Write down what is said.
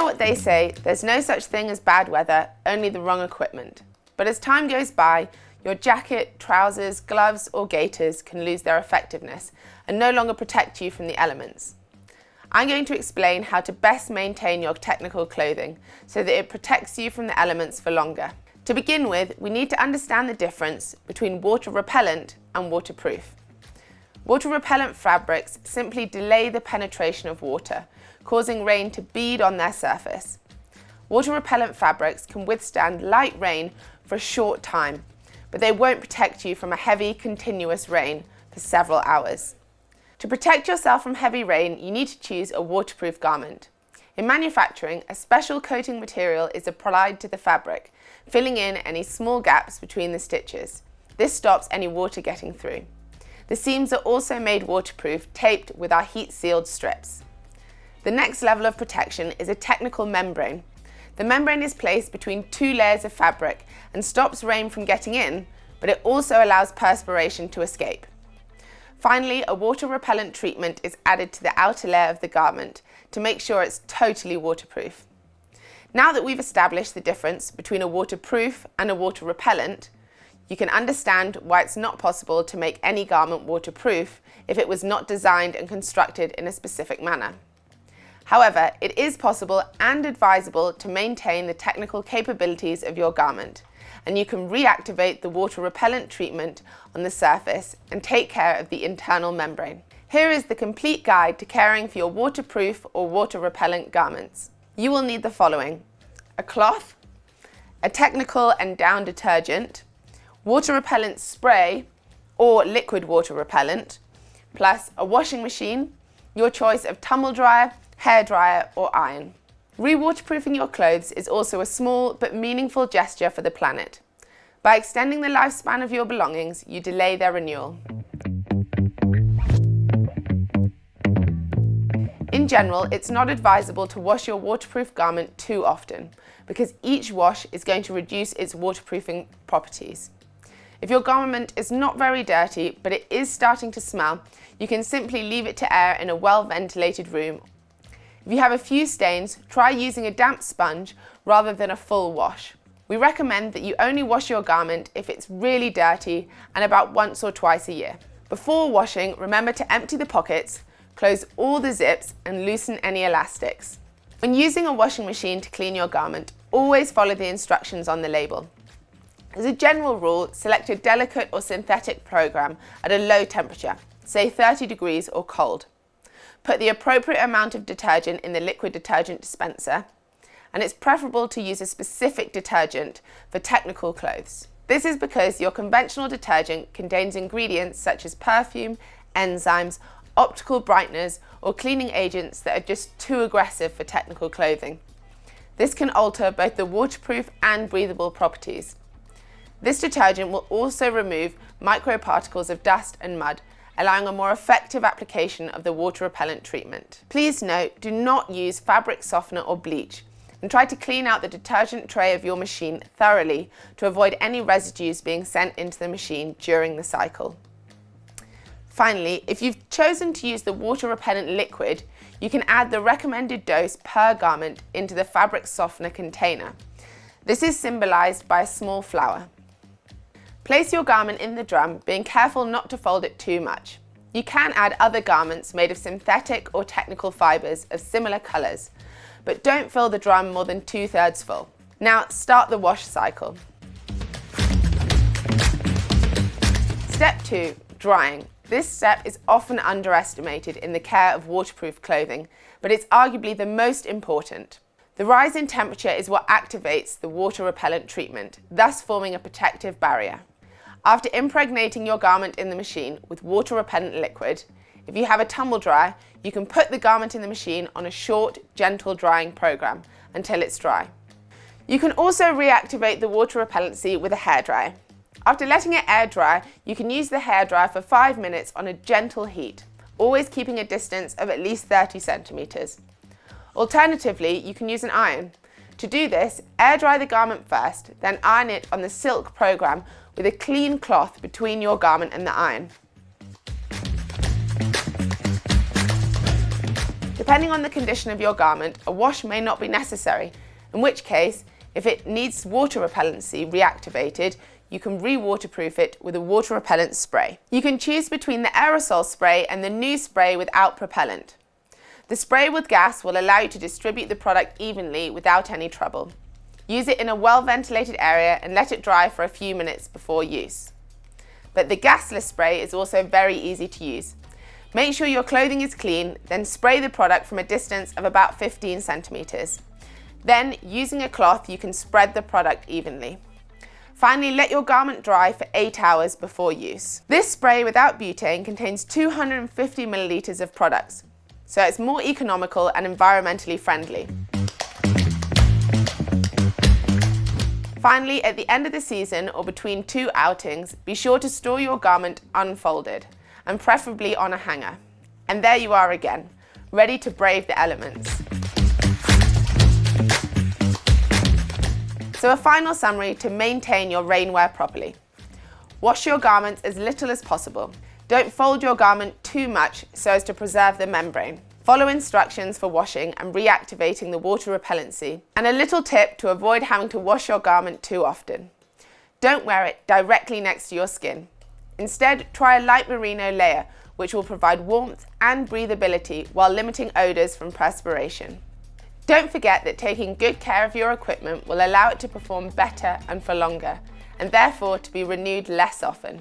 know what they say, there's no such thing as bad weather, only the wrong equipment. But as time goes by, your jacket, trousers, gloves or gaiters can lose their effectiveness and no longer protect you from the elements. I'm going to explain how to best maintain your technical clothing so that it protects you from the elements for longer. To begin with, we need to understand the difference between water repellent and waterproof. Water repellent fabrics simply delay the penetration of water, causing rain to bead on their surface. Water repellent fabrics can withstand light rain for a short time, but they won't protect you from a heavy, continuous rain for several hours. To protect yourself from heavy rain, you need to choose a waterproof garment. In manufacturing, a special coating material is applied to the fabric, filling in any small gaps between the stitches. This stops any water getting through. The seams are also made waterproof, taped with our heat-sealed strips. The next level of protection is a technical membrane. The membrane is placed between two layers of fabric and stops rain from getting in, but it also allows perspiration to escape. Finally, a water repellent treatment is added to the outer layer of the garment to make sure it's totally waterproof. Now that we've established the difference between a waterproof and a water repellent, you can understand why it's not possible to make any garment waterproof if it was not designed and constructed in a specific manner. However, it is possible and advisable to maintain the technical capabilities of your garment, and you can reactivate the water repellent treatment on the surface and take care of the internal membrane. Here is the complete guide to caring for your waterproof or water repellent garments. You will need the following: a cloth, a technical and down detergent, water repellent spray or liquid water repellent, plus a washing machine, your choice of tumble dryer, hairdryer or iron. Re-waterproofing your clothes is also a small but meaningful gesture for the planet. By extending the lifespan of your belongings, you delay their renewal. In general, it's not advisable to wash your waterproof garment too often because each wash is going to reduce its waterproofing properties. If your garment is not very dirty, but it is starting to smell, you can simply leave it to air in a well-ventilated room. If you have a few stains, try using a damp sponge rather than a full wash. We recommend that you only wash your garment if it's really dirty and about once or twice a year. Before washing, remember to empty the pockets, close all the zips and loosen any elastics. When using a washing machine to clean your garment, always follow the instructions on the label. As a general rule, select a delicate or synthetic program at a low temperature, say 30 degrees or cold. Put the appropriate amount of detergent in the liquid detergent dispenser, and it's preferable to use a specific detergent for technical clothes. This is because your conventional detergent contains ingredients such as perfume, enzymes, optical brighteners, or cleaning agents that are just too aggressive for technical clothing. This can alter both the waterproof and breathable properties. This detergent will also remove microparticles of dust and mud, allowing a more effective application of the water repellent treatment. Please note, do not use fabric softener or bleach, and try to clean out the detergent tray of your machine thoroughly to avoid any residues being sent into the machine during the cycle. Finally, if you've chosen to use the water repellent liquid, you can add the recommended dose per garment into the fabric softener container. This is symbolized by a small flower. Place your garment in the drum, being careful not to fold it too much. You can add other garments made of synthetic or technical fibers of similar colors, but don't fill the drum more than 2/3 full. Now start the wash cycle. Step 2, drying. This step is often underestimated in the care of waterproof clothing, but it's arguably the most important. The rise in temperature is what activates the water repellent treatment, thus forming a protective barrier. After impregnating your garment in the machine with water repellent liquid, if you have a tumble dryer, you can put the garment in the machine on a short, gentle drying program until it's dry. You can also reactivate the water repellency with a hairdryer. After letting it air dry, you can use the hairdryer for 5 minutes on a gentle heat, always keeping a distance of at least 30 centimeters. Alternatively, you can use an iron. To do this, air dry the garment first, then iron it on the silk program with a clean cloth between your garment and the iron. Depending on the condition of your garment, a wash may not be necessary, in which case, if it needs water repellency reactivated, you can re-waterproof it with a water repellent spray. You can choose between the aerosol spray and the new spray without propellant. The spray with gas will allow you to distribute the product evenly without any trouble. Use it in a well-ventilated area and let it dry for a few minutes before use. But the gasless spray is also very easy to use. Make sure your clothing is clean, then spray the product from a distance of about 15 centimeters. Then, using a cloth, you can spread the product evenly. Finally, let your garment dry for 8 hours before use. This spray without butane contains 250 milliliters of products, so it's more economical and environmentally friendly. Finally, at the end of the season or between 2 outings, be sure to store your garment unfolded, and preferably on a hanger. And there you are again, ready to brave the elements. So a final summary to maintain your rainwear properly. Wash your garments as little as possible. Don't fold your garment too much so as to preserve the membrane. Follow instructions for washing and reactivating the water repellency. And a little tip to avoid having to wash your garment too often. Don't wear it directly next to your skin. Instead, try a light merino layer, which will provide warmth and breathability while limiting odors from perspiration. Don't forget that taking good care of your equipment will allow it to perform better and for longer, and therefore to be renewed less often.